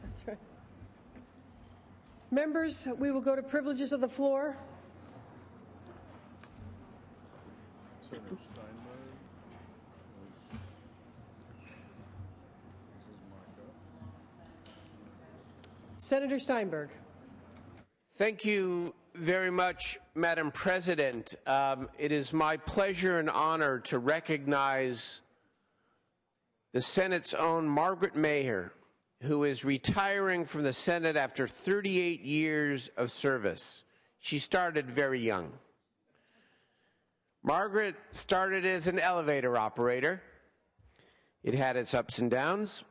That's right. Members, we will go to privileges of the floor. Senator Steinberg. Senator Steinberg. Thank you very much, Madam President. It is my pleasure and honor to recognize the Senate's own Margaret Maher, who is retiring from the Senate after 38 years of service. She started very young. Margaret started as an elevator operator. It had its ups and downs.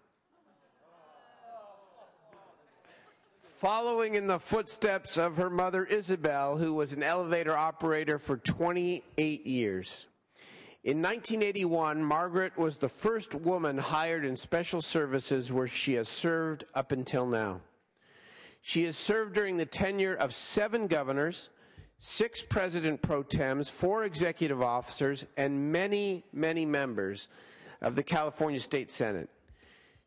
Following in the footsteps of her mother, Isabel, who was an elevator operator for 28 years. In 1981, Margaret was the first woman hired in special services where she has served up until now. She has served during the tenure of 7 governors, 6 president pro tems, 4 executive officers, and many, many members of the California State Senate.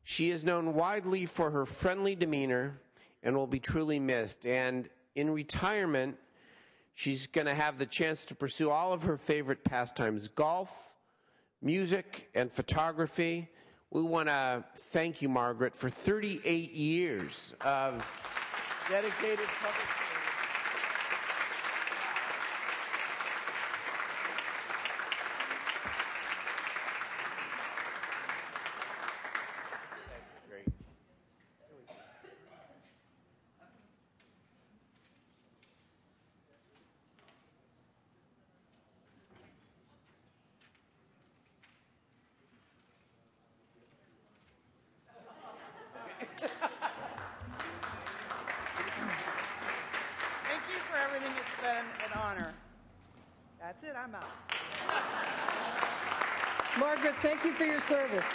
She is known widely for her friendly demeanor and will be truly missed. And in retirement, she's going to have the chance to pursue all of her favorite pastimes: golf, music, and photography. We want to thank you, Margaret, for 38 years of dedicated public service. Thank you for everything. It's been an honor. That's it. I'm out. Margaret, thank you for your service.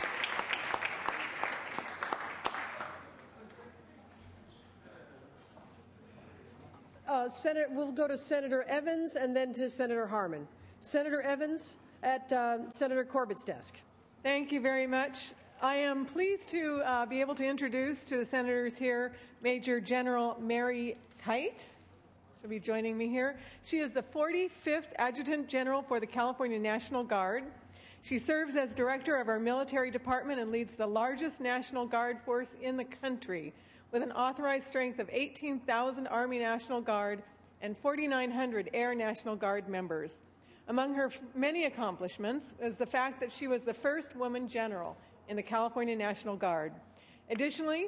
We'll go to Senator Evans and then to Senator Harman. Senator Evans at Senator Corbett's desk. Thank you very much. I am pleased to be able to introduce to the senators here Major General Mary Kite. She'll be joining me here. She is the 45th Adjutant General for the California National Guard. She serves as director of our military department and leads the largest National Guard force in the country, with an authorized strength of 18,000 Army National Guard and 4,900 Air National Guard members. Among her many accomplishments is the fact that she was the first woman general in the California National Guard. Additionally,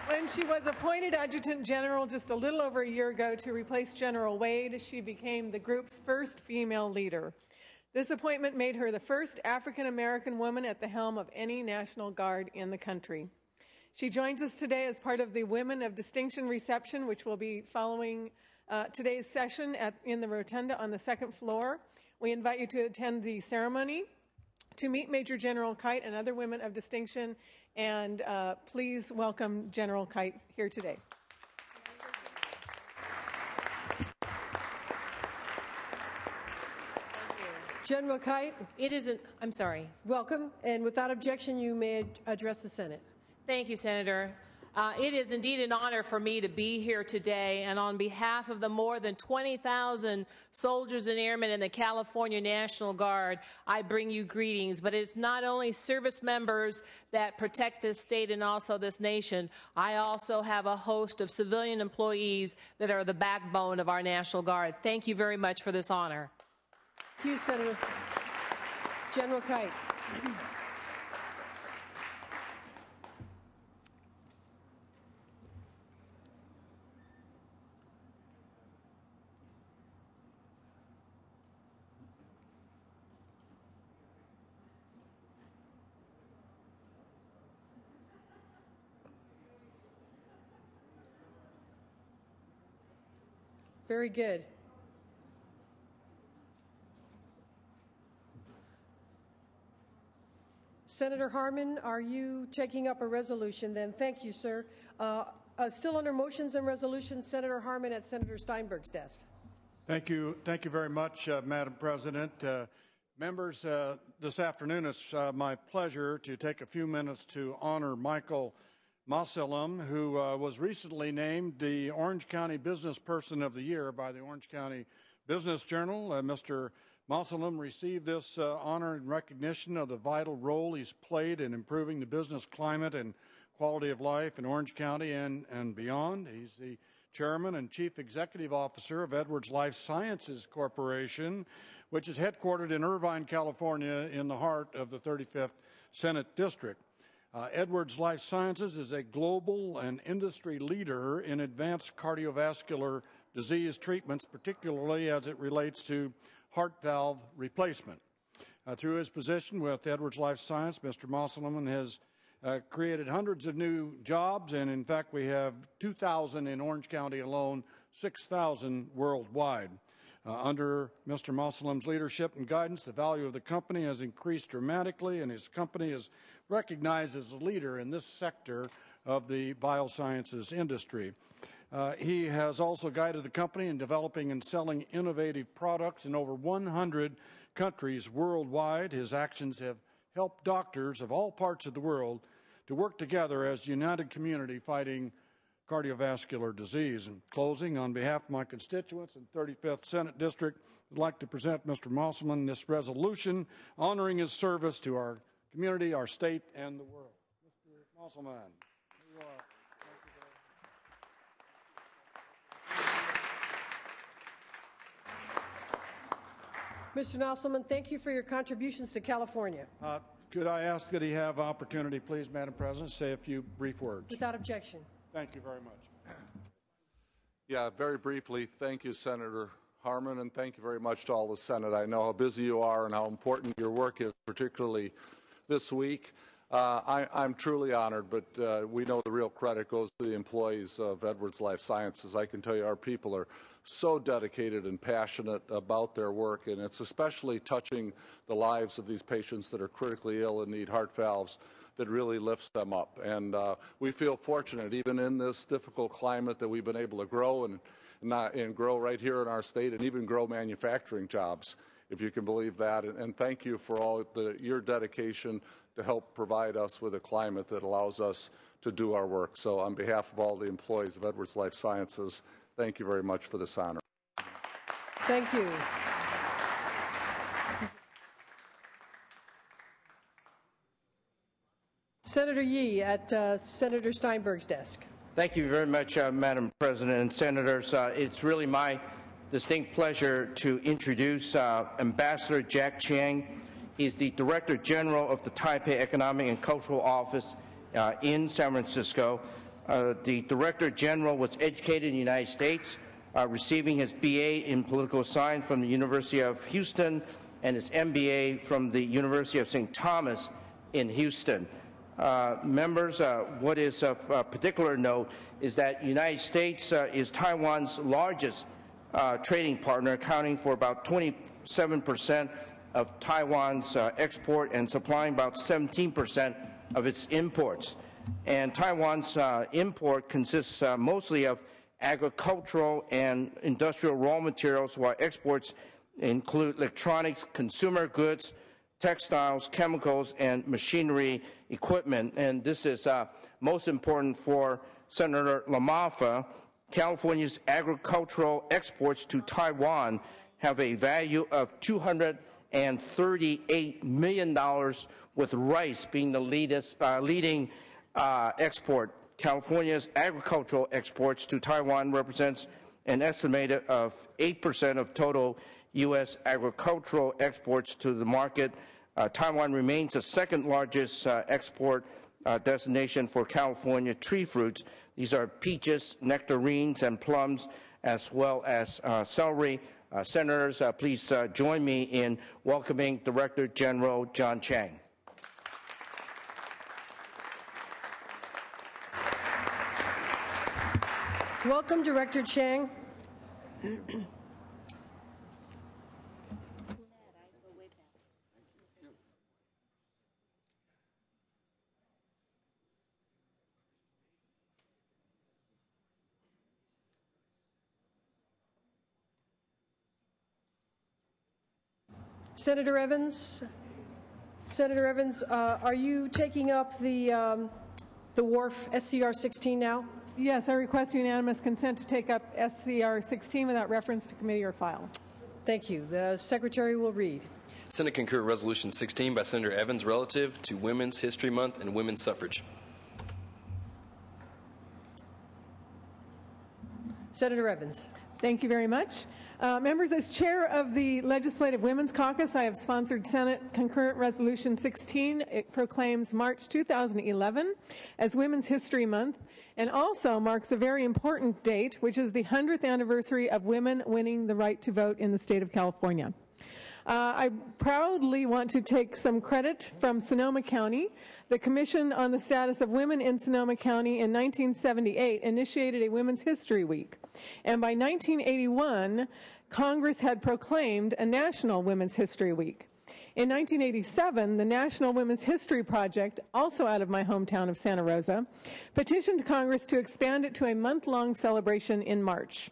when she was appointed Adjutant General just a little over a year ago to replace General Wade, she became the group's first female leader. This appointment made her the first African-American woman at the helm of any National Guard in the country. She joins us today as part of the Women of Distinction reception, which will be following today's session in the rotunda on the second floor. We invite you to attend the ceremony, to meet Major General Kite and other women of distinction, and please welcome General Kite here today. General Kite. I'm sorry. Welcome, and without objection, you may address the Senate. Thank you, Senator. It is indeed an honor for me to be here today, and on behalf of the more than 20,000 soldiers and airmen in the California National Guard, I bring you greetings. But it's not only service members that protect this state and also this nation. I also have a host of civilian employees that are the backbone of our National Guard. Thank you very much for this honor. Thank you, Senator. General Kite. Very good. Senator Harmon, are you taking up a resolution then? Thank you, sir. Still under motions and resolutions, Senator Harmon at Senator Steinberg's desk. Thank you very much, Madam President. Members, this afternoon it's my pleasure to take a few minutes to honor Michael Moselem, who was recently named the Orange County Business Person of the Year by the Orange County Business Journal. Mr. Moselem received this honor in recognition of the vital role he's played in improving the business climate and quality of life in Orange County and beyond. He's the Chairman and Chief Executive Officer of Edwards Life Sciences Corporation, which is headquartered in Irvine, California, in the heart of the 35th Senate District. Edwards Life Sciences is a global and industry leader in advanced cardiovascular disease treatments, particularly as it relates to heart valve replacement. Through his position with Edwards Life Science, Mr. Moselem has created hundreds of new jobs, and in fact we have 2,000 in Orange County alone, 6,000 worldwide. Under Mr. Moselem's leadership and guidance, the value of the company has increased dramatically, and his company is recognized as a leader in this sector of the biosciences industry. He has also guided the company in developing and selling innovative products in over 100 countries worldwide. His actions have helped doctors of all parts of the world to work together as a united community fighting cardiovascular disease. In closing, on behalf of my constituents in 35th Senate District, I'd like to present Mr. Moselem this resolution honoring his service to our community, our state, and the world. Mr. Moselem, here you are. Mr. Moselem, thank you for your contributions to California. Could I ask that he have opportunity, please, Madam President, to say a few brief words? Without objection. Thank you very much. Yeah, very briefly, thank you, Senator Harmon, and thank you very much to all the Senate. I know how busy you are and how important your work is, particularly this week. I'm truly honored, but we know the real credit goes to the employees of Edwards Life Sciences. I can tell you our people are so dedicated and passionate about their work, and it's especially touching the lives of these patients that are critically ill and need heart valves that really lifts them up. And we feel fortunate, even in this difficult climate, that we've been able to grow and grow right here in our state and even grow manufacturing jobs, if you can believe that. And thank you for all your dedication to help provide us with a climate that allows us to do our work. So on behalf of all the employees of Edwards Life Sciences, thank you very much for this honor. Thank you. Senator Yee at Senator Steinberg's desk. Thank you very much, Madam President and Senators. It's really my distinct pleasure to introduce Ambassador Jack Chiang. He's the Director General of the Taipei Economic and Cultural Office in San Francisco. The Director General was educated in the United States, receiving his BA in Political Science from the University of Houston and his MBA from the University of St. Thomas in Houston. Members, what is of particular note is that the United States is Taiwan's largest trading partner, accounting for about 27% of Taiwan's export and supplying about 17% of its imports. And Taiwan's import consists mostly of agricultural and industrial raw materials, while exports include electronics, consumer goods, textiles, chemicals, and machinery equipment. And this is most important for Senator LaMalfa. California's agricultural exports to Taiwan have a value of $238 million, with rice being the leading export. California's agricultural exports to Taiwan represents an estimated of 8% of total U.S. agricultural exports to the market. Taiwan remains the second largest export destination for California tree fruits. These are peaches, nectarines, and plums, as well as celery. Senators, please join me in welcoming Director General John Chiang. Welcome, Director Chiang. Senator Evans? Senator Evans, are you taking up the WARF SCR 16 now? Yes, I request unanimous consent to take up SCR 16 without reference to committee or file. Thank you. The Secretary will read. Senate concur Resolution 16 by Senator Evans relative to Women's History Month and women's suffrage. Senator Evans. Thank you very much. Members, as chair of the Legislative Women's Caucus, I have sponsored Senate Concurrent Resolution 16. It proclaims March 2011 as Women's History Month and also marks a very important date, which is the 100th anniversary of women winning the right to vote in the state of California. I proudly want to take some credit from Sonoma County. The Commission on the Status of Women in Sonoma County in 1978 initiated a Women's History Week. And by 1981, Congress had proclaimed a National Women's History Week. In 1987, the National Women's History Project, also out of my hometown of Santa Rosa, petitioned Congress to expand it to a month-long celebration in March.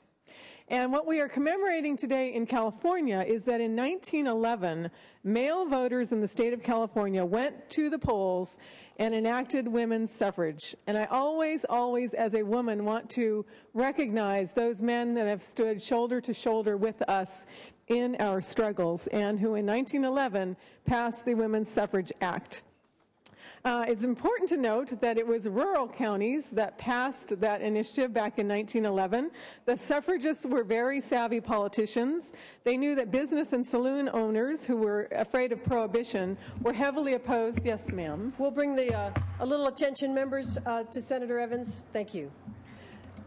And what we are commemorating today in California is that in 1911, male voters in the state of California went to the polls and enacted women's suffrage. And I always, as a woman, want to recognize those men that have stood shoulder to shoulder with us in our struggles and who in 1911 passed the Women's Suffrage Act. It's important to note that it was rural counties that passed that initiative back in 1911. The suffragists were very savvy politicians. They knew that business and saloon owners who were afraid of prohibition were heavily opposed. Yes, ma'am. We'll bring a little attention, members, to Senator Evans. Thank you.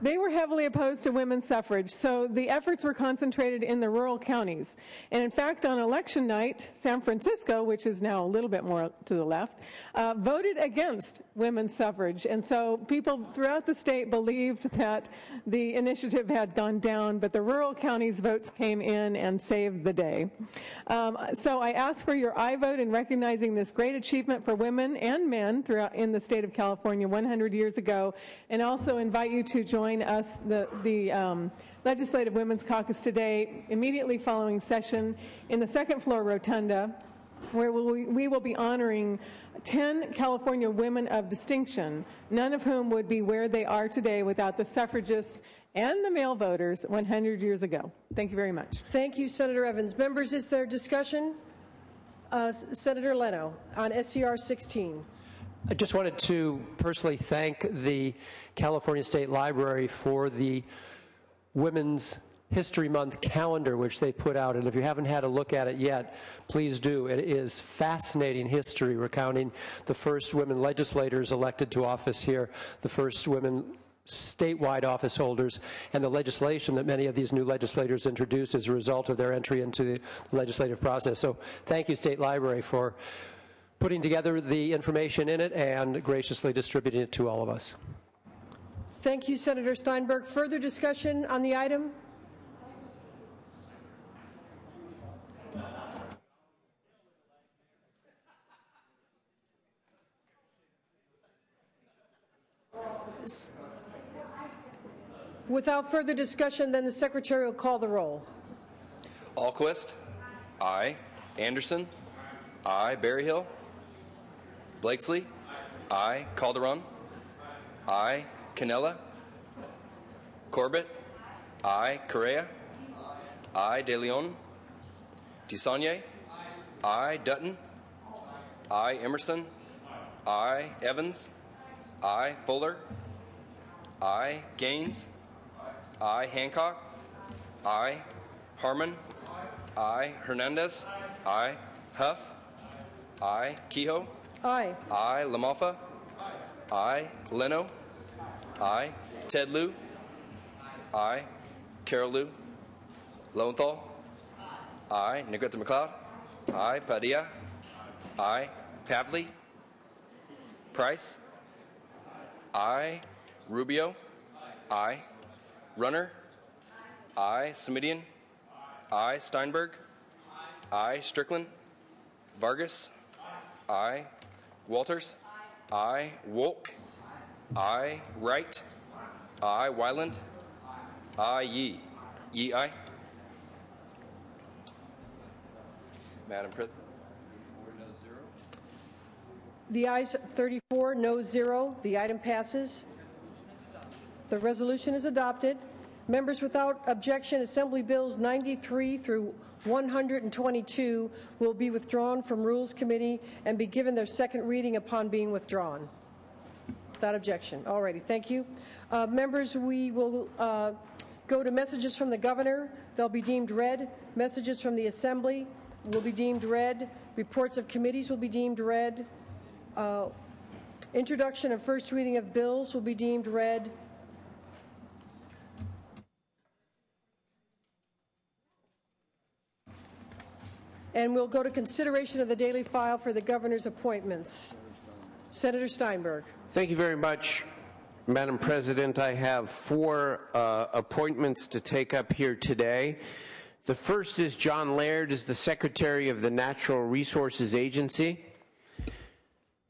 They were heavily opposed to women's suffrage, so the efforts were concentrated in the rural counties. And in fact, on election night, San Francisco, which is now a little bit more to the left, voted against women's suffrage. And so people throughout the state believed that the initiative had gone down, but the rural counties' votes came in and saved the day. So I ask for your aye vote in recognizing this great achievement for women and men throughout in the state of California 100 years ago, and also invite you to join us, the Legislative Women's Caucus today, immediately following session in the second floor rotunda, where we will be honoring 10 California women of distinction, none of whom would be where they are today without the suffragists and the male voters 100 years ago. Thank you very much. Thank you, Senator Evans. Members, is there discussion? Senator Leno on SCR 16. I just wanted to personally thank the California State Library for the Women's History Month calendar, which they put out. And if you haven't had a look at it yet, please do. It is fascinating history recounting the first women legislators elected to office here, the first women statewide office holders, and the legislation that many of these new legislators introduced as a result of their entry into the legislative process. So thank you, State Library, for putting together the information in it and graciously distributing it to all of us. Thank you, Senator Steinberg. Further discussion on the item? Without further discussion, then the Secretary will call the roll. Alquist? Aye. Anderson? Aye. Berryhill? Blakesley? Aye. Calderon? Aye. Canella? Corbett? Aye. Correa? Aye. De Leon? DeSaulnier? Aye. Dutton? Aye. Emerson? Aye. Evans? Aye. Fuller? Aye. Gaines? Aye. Hancock? Aye. Harmon? Aye. Hernandez? Aye. Huff? Aye. Kehoe? Aye. Aye. Lamalfa? Aye. Leno? Aye. Ted Lieu? Aye. Carol Lieu? Lowenthal? Aye. Negrete McLeod? Aye. Padilla? Aye. Pavley? Price? Aye. Rubio? Aye. Runner? Aye. Semidian? Aye. Steinberg? Aye. Strickland? Vargas? Aye. Walters? Aye. Wolk? Aye. Wright? Aye. Wyland? Aye. Yee? Yee, aye. Madam President. The ayes 34, no 0. The item passes. The resolution is adopted. Members, without objection, Assembly Bills 93 through 122 will be withdrawn from Rules Committee and be given their second reading upon being withdrawn. Without objection. All righty. Thank you. Members, we will go to messages from the governor. They'll be deemed read. Messages from the Assembly will be deemed read. Reports of committees will be deemed read. Introduction and first reading of bills will be deemed read. And we'll go to consideration of the daily file for the governor's appointments. Senator Steinberg. Thank you very much, Madam President. I have 4 appointments to take up here today. The first is John Laird as the Secretary of the Natural Resources Agency.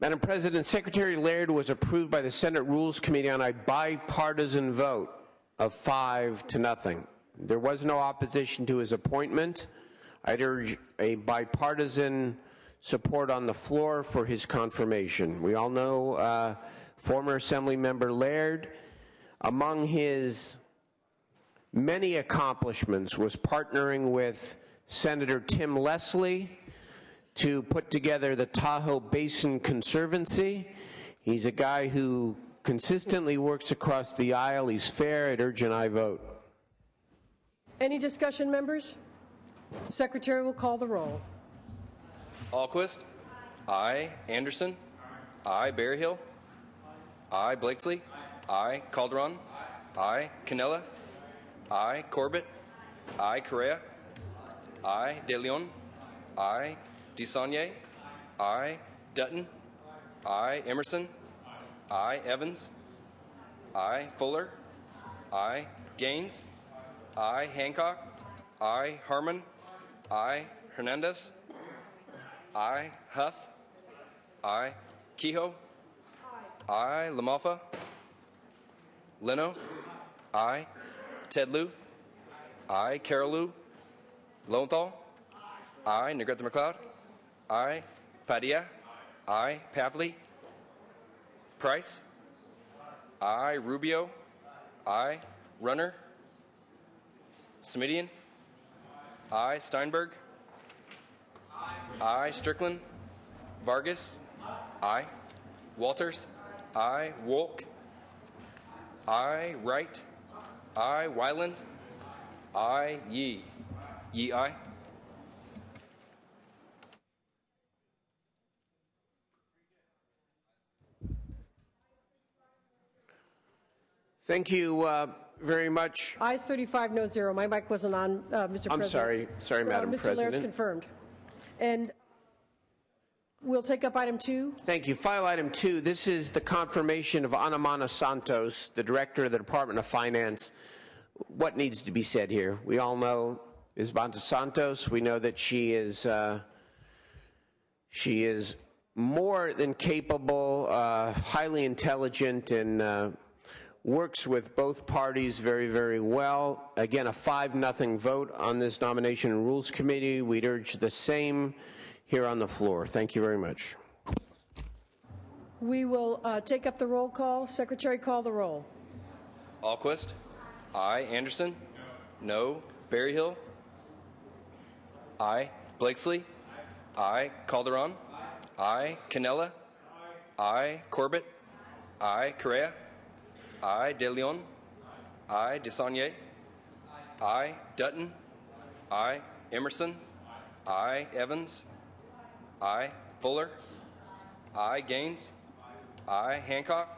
Madam President, Secretary Laird was approved by the Senate Rules Committee on a bipartisan vote of 5-0. There was no opposition to his appointment. I'd urge a bipartisan support on the floor for his confirmation. We all know former Assemblymember Laird. Among his many accomplishments was partnering with Senator Tim Leslie to put together the Tahoe Basin Conservancy. He's a guy who consistently works across the aisle. He's fair. I'd urge an aye vote. Any discussion, members? The Secretary will call the roll. Alquist. Aye. Anderson. Aye. Berryhill. Aye. Blakesley. Aye. Calderon. Aye. Canella. Aye. Corbett. Aye. Correa. Aye. De Leon. Aye. DeSaulnier. Aye. Dutton. Aye. Emerson. Aye. Evans. Aye. Fuller. Aye. Gaines. Aye. Hancock. Aye. Harmon. Aye. Hernandez. Aye. Huff. Aye. Kehoe. Aye. Lamalfa. Leno. Aye. Ted Lieu. Aye. Carol Lieu. Lowenthal. Aye. Negrete McLeod. Aye. Padilla. Aye. Pavley. Price. Aye. Rubio. Aye. Runner. Smidian. Aye. Steinberg. Aye. Strickland. Vargas. Aye. Walters. Aye. Wolk. Aye. Wright. Aye. Wyland. Aye. Yee. Yee aye. Thank you very much. Ayes 35, no 0. My mic wasn't on, Mr. President. I'm sorry. Sorry, Madam Mr. President. Laird's confirmed. And we'll take up item 2. Thank you. File item 2. This is the confirmation of Anamana Santos, the Director of the Department of Finance. What needs to be said here? We all know Ms. Banta Santos. We know that she is more than capable, highly intelligent, and works with both parties very, very well. Again, a 5-0 vote on this Nomination and Rules Committee. We'd urge the same here on the floor. Thank you very much. We will take up the roll call. Secretary, call the roll. Alquist. Aye. Anderson. No. Berryhill. Aye. Blakesley. Aye. Calderon. Aye. Canella. Aye. Corbett. Aye. Correa. Aye. De Leon. Aye. DeSaulnier. Aye. Dutton. Aye. Emerson. Aye. Evans. Aye. Fuller. Aye. Gaines. Aye. Hancock.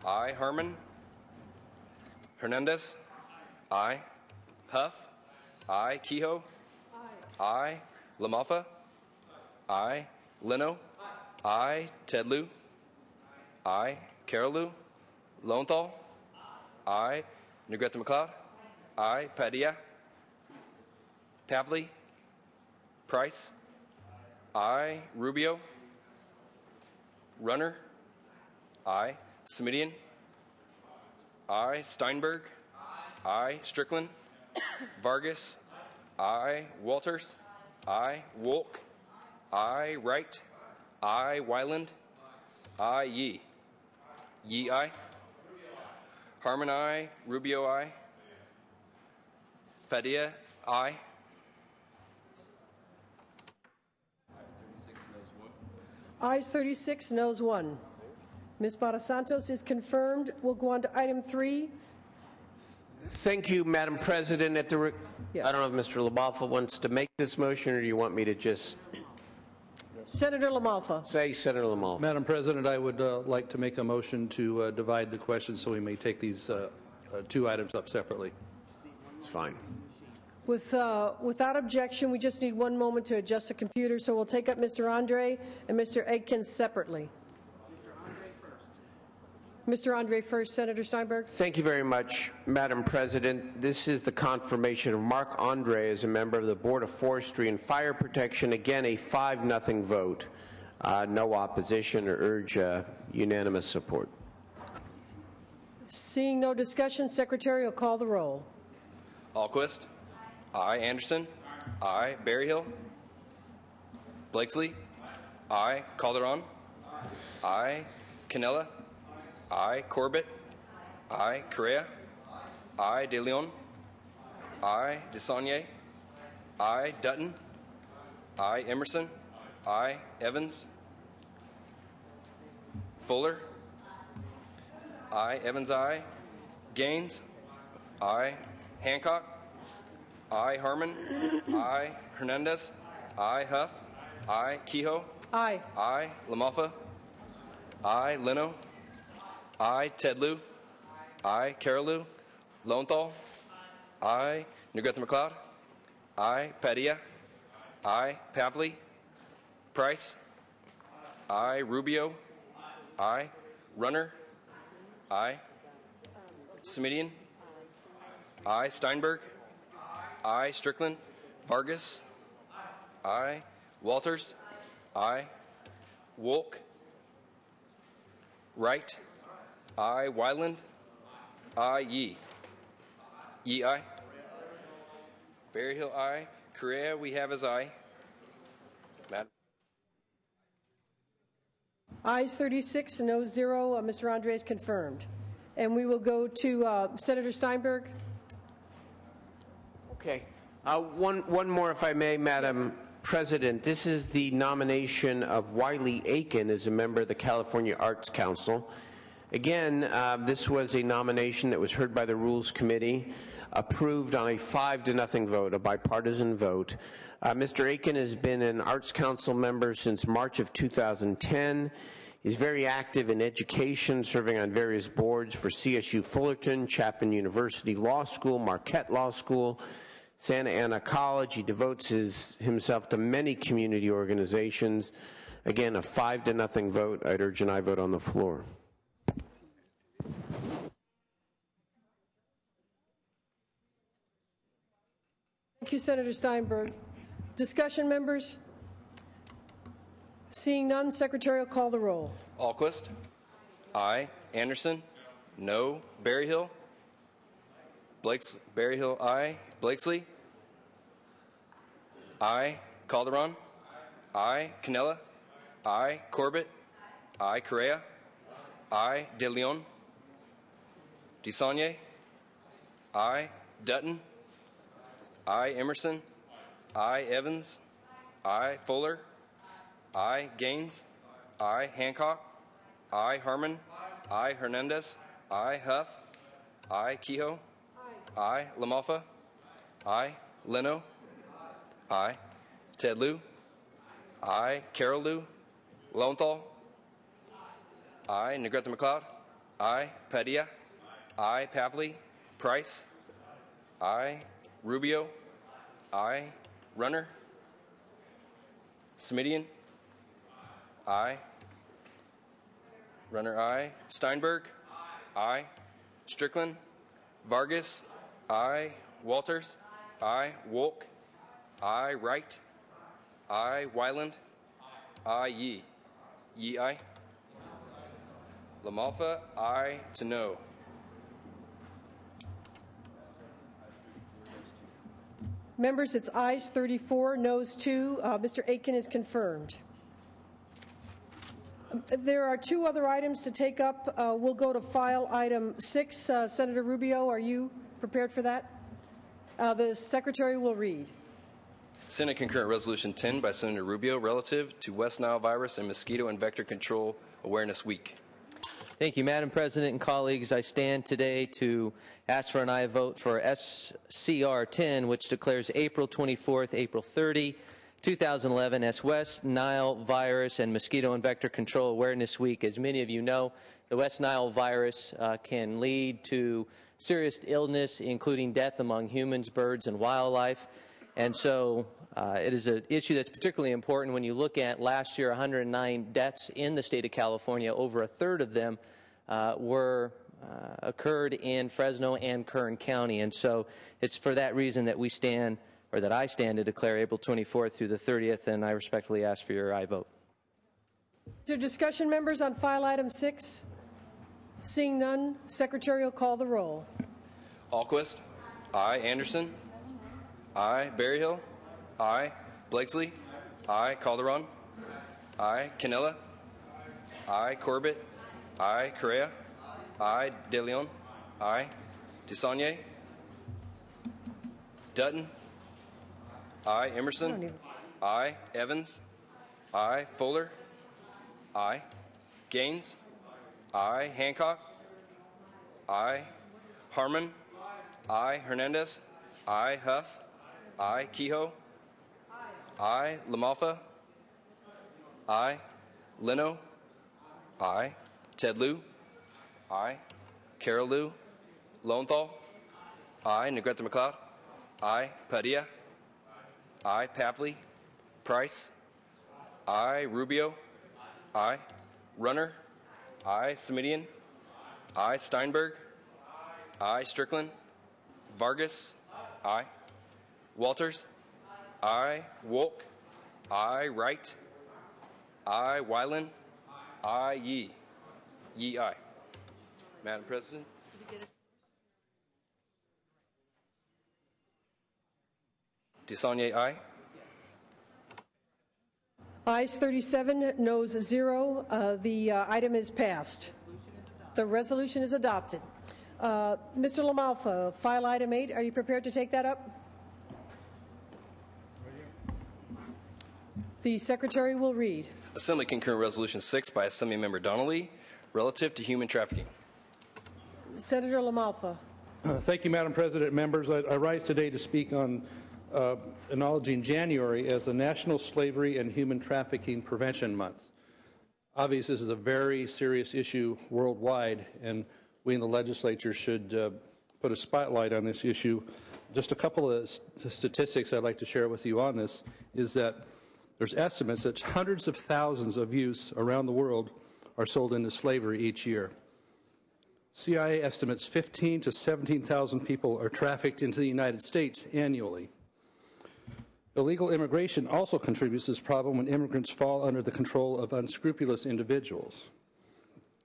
Aye. Harmon. Hernandez. Aye. Huff. Aye. Kehoe. Aye. Lamalfa. Aye. Leno. Aye. Ted Lieu. Aye. Carol Lieu. Lowenthal. Aye. Negrete McLeod. Aye. Padilla. Pavley. Price. Aye. Rubio. Runner. Aye. Smidian. Aye. Steinberg. Aye. Strickland. Vargas. Aye. Walters. I, Wolk. I, Wright. I, Wyland. I, Yee. Yee, I. Harmon, I. Rubio, I. Padilla, I. Ayes 36, noes 1. Ms. Barasantos is confirmed. We'll go on to item 3. Thank you, Madam President. I don't know if Mr. LaMalfa wants to make this motion, or do you want me to just Senator LaMalfa. say Senator LaMalfa? Madam President, I would like to make a motion to divide the question so we may take these two items up separately. It's fine. Without objection, we just need one moment to adjust the computer, so we'll take up Mr. Andre and Mr. Atkins separately. Mr. Andre first, Senator Steinberg. Thank you very much, Madam President. This is the confirmation of Mark Andre as a member of the Board of Forestry and Fire Protection. Again, a 5-0 vote. No opposition, or urge unanimous support. Seeing no discussion, Secretary will call the roll. Alquist. I, Anderson. I, Berryhill. Blakesley. I, Calderon. I, Canella. I, Corbett. I, Correa. I, De Leon. I, DeSaulnier. I, Dutton. I, Emerson. I, Evans. Fuller. I, Evans, I. Gaines. I, Hancock. I, Harmon. I, Hernandez. I, Huff. I, Kehoe. Aye. I, LaMalfa. I, Leno. I, Ted Lieu. I, Carol Lieu. Lowenthal. I, Negrete McLeod. I, Padilla. I, Pavley. Price. I, Rubio. I, Runner. I, Semidian. I, Steinberg. I, Strickland. Vargas. I, Walters. I, Wolk. Wright. I, Wyland. I, Yee. Yee, I. Berryhill, I. Correa, we have as I. Madam. Ayes 36, no 0. Mr. Andre is confirmed. And we will go to Senator Steinberg. Okay. One more, if I may, Madam President. This is the nomination of Wiley Aiken as a member of the California Arts Council. Again, this was a nomination that was heard by the Rules Committee, approved on a 5-0 vote, a bipartisan vote. Mr. Aiken has been an Arts Council member since March of 2010. He's very active in education, serving on various boards for CSU Fullerton, Chapman University Law School, Marquette Law School, Santa Ana College. He devotes himself to many community organizations. Again, a 5-0 vote. I'd urge an aye vote on the floor. Thank you, Senator Steinberg. Discussion, members? Seeing none, Secretary will call the roll. Alquist. Aye. Anderson. No. Berryhill. Berryhill, aye. Blakesley. Aye. Calderon. Aye. Canella. Aye. Corbett. Aye. Correa. Aye. De Leon. DeSaulnier. Aye. Dutton. I, Emerson. I, Evans. I, Fuller. I, Gaines. I, Hancock. I, Harmon. I, Hernandez. I, Huff. I, Kehoe. I, LaMalfa. I, Leno. I, Ted Lieu. I, Carol Lieu. Lowenthal. I, Negrete McLeod. I, Padilla. I, Pavley. Price. I, Rubio. I, Runner. Semidian. I. Runner, I. Steinberg. I. Strickland. Vargas. I. Walters. I. Wolk. I. Wright. I. Wyland. I. Yee. Yee, I. LaMalfa, I. To no. Members, it's ayes 34, noes 2. Mr. Aitken is confirmed. There are two other items to take up. We'll go to file item 6. Senator Rubio, are you prepared for that? The Secretary will read. Senate Concurrent Resolution 10 by Senator Rubio relative to West Nile virus and mosquito and vector control awareness week. Thank you, Madam President and colleagues. I stand today to ask for an aye vote for SCR 10, which declares April 24th, April 30, 2011 as West Nile virus and mosquito and vector control awareness week. As many of you know, the West Nile virus can lead to serious illness, including death among humans, birds, and wildlife. And so it is an issue that's particularly important when you look at last year, 109 deaths in the state of California. Over a third of them occurred in Fresno and Kern County. And so it's for that reason that we stand, or that I stand, to declare April 24th through the 30th, and I respectfully ask for your aye vote. Is there discussion, members, on file item 6? Seeing none, Secretary will call the roll. Alquist. Aye. Anderson. Aye. Berryhill. Aye. Blakesley. Aye. Calderon. Aye. Canella. Aye. Corbett. Aye. Correa. Aye. De Leon. Aye. DeSaulnier. Dutton. Aye. Emerson. Aye. Evans. Aye. Fuller. Aye. Gaines. Aye. Hancock. Aye. Harmon. Aye. Hernandez. Aye. Huff. Aye. Kehoe. Aye. LaMalfa. Aye. Leno. Aye. Ted Lieu. Aye. Carol Liu. Lowenthal. Aye. Negrete McLeod. Aye. Padilla. Aye. Pavley. Price. Aye. Rubio. Aye. Runner. Aye. Semidian. Aye. Steinberg. Aye. Strickland. Vargas. Aye. Walters. Aye. Wolk. Aye. Wright. Aye. Weiland. Aye. Yee. Yee. Aye. Madam President. DeSaulnier. Aye. Ayes 37, noes 0. The item is passed. The resolution is adopted. Mr. LaMalfa, file item 8, are you prepared to take that up? The Secretary will read. Assembly Concurrent Resolution 6 by Assemblymember Donnelly relative to human trafficking. Senator LaMalfa. Thank you, Madam President. Members, I rise today to speak on acknowledging January as the National Slavery and Human Trafficking Prevention Month. Obviously, this is a very serious issue worldwide, and we in the legislature should put a spotlight on this issue. Just a couple of statistics I'd like to share with you on this is that there's estimates that hundreds of thousands of youths around the world are sold into slavery each year. CIA estimates 15,000 to 17,000 people are trafficked into the United States annually. Illegal immigration also contributes to this problem when immigrants fall under the control of unscrupulous individuals.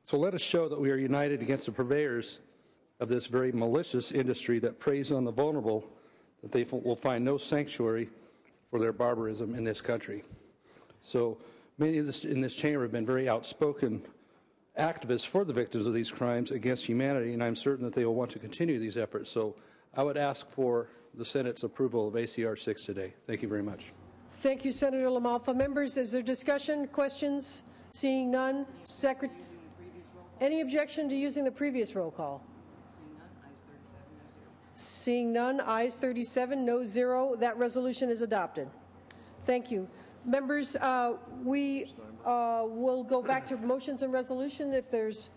So let us show that we are united against the purveyors of this very malicious industry that preys on the vulnerable, that they will find no sanctuary for their barbarism in this country. So many of us in this chamber have been very outspoken activists for the victims of these crimes against humanity, and I'm certain that they will want to continue these efforts. So I would ask for the Senate's approval of ACR 6 today. Thank you very much. Thank you, Senator LaMalfa. Members, is there discussion, questions? Seeing none, any objection to using the previous roll call? Seeing none, ayes 37, no 0. That resolution is adopted. Thank you. Members, we will go back to motions and resolution. If there's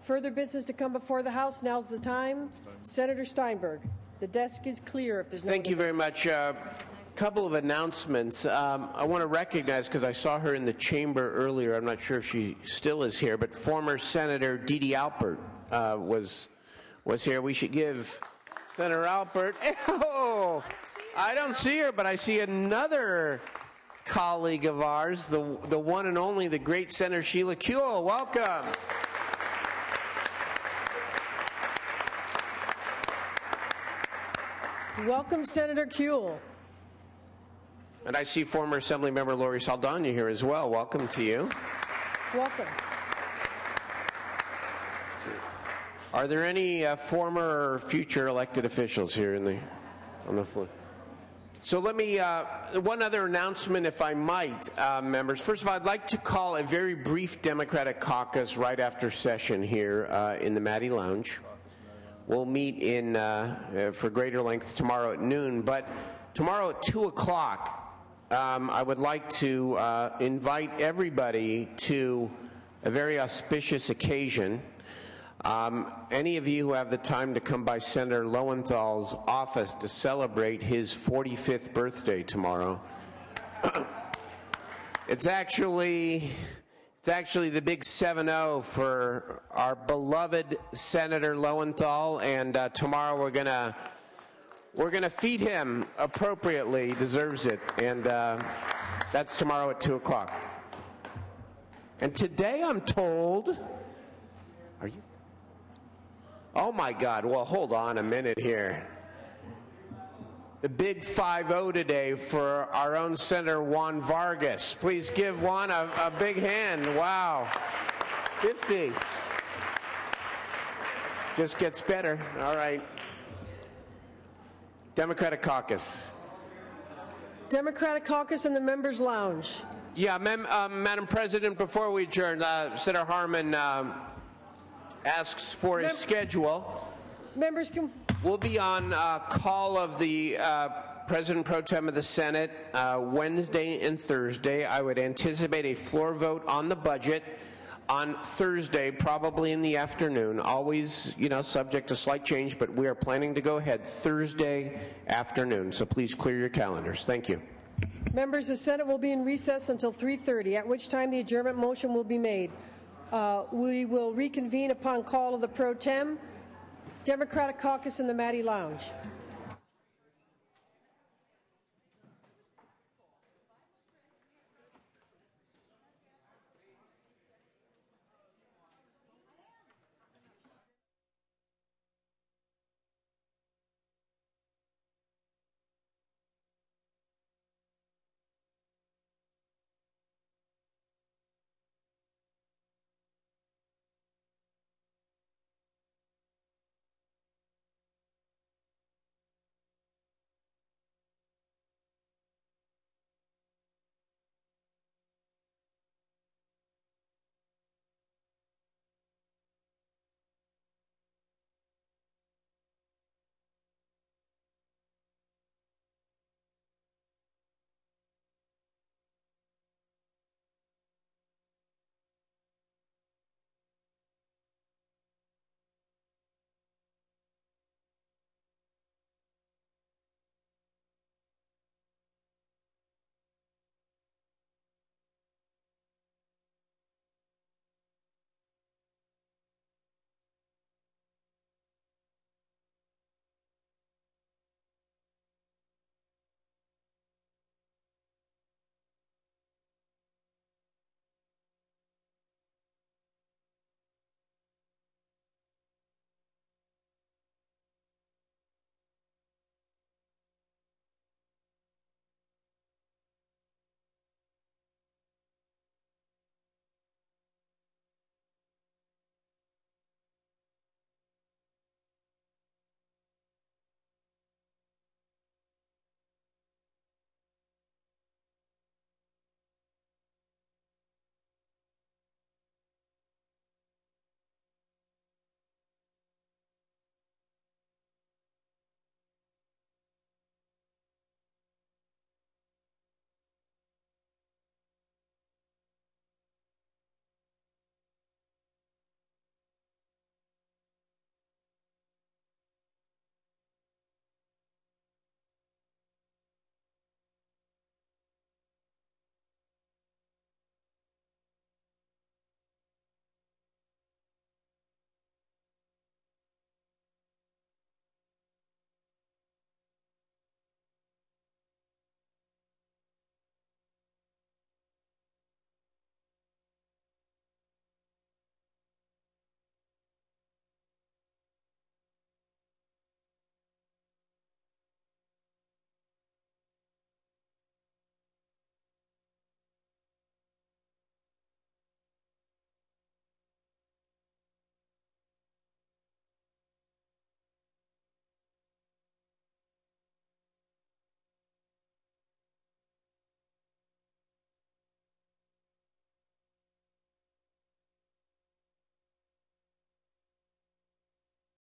further business to come before the House, now's the time. Senator Steinberg, the desk is clear if there's no Thank you very much. Couple of announcements. I want to recognize, because I saw her in the chamber earlier, I'm not sure if she still is here, but former Senator Dede Alpert was here. We should give Senator Alpert. Oh, I don't see her, but I see another colleague of ours, the one and only, the great Senator Sheila Kuehl. Welcome. Welcome, Senator Kuehl. And I see former Assemblymember Lori Saldana here as well. Welcome to you. Welcome. Are there any former or future elected officials here on the floor? So let me, one other announcement, if I might, members. First of all, I'd like to call a very brief Democratic caucus right after session here in the Maddie Lounge. We'll meet in for greater length tomorrow at noon, but tomorrow at 2 o'clock, I would like to invite everybody to a very auspicious occasion. Any of you who have the time to come by Senator Lowenthal's office to celebrate his 45th birthday tomorrow. It's actually the big 7-0 for our beloved Senator Lowenthal, and tomorrow we're gonna feed him appropriately. He deserves it, and that's tomorrow at 2 o'clock. And today I'm told, are you? Oh my God, well hold on a minute here. The big 5-0 today for our own Senator Juan Vargas. Please give Juan a big hand. Wow. 50. Just gets better. All right. Democratic Caucus. Democratic Caucus in the Members' Lounge. Yeah, Madam President, before we adjourn, Senator Harman asks for his schedule. Members can... We'll be on call of the President Pro Tem of the Senate Wednesday and Thursday. I would anticipate a floor vote on the budget on Thursday, probably in the afternoon. Always, subject to slight change, but we are planning to go ahead Thursday afternoon. So please clear your calendars. Thank you. Members, the Senate will be in recess until 3:30, at which time the adjournment motion will be made. We will reconvene upon call of the Pro Tem. Democratic Caucus in the Maddie Lounge.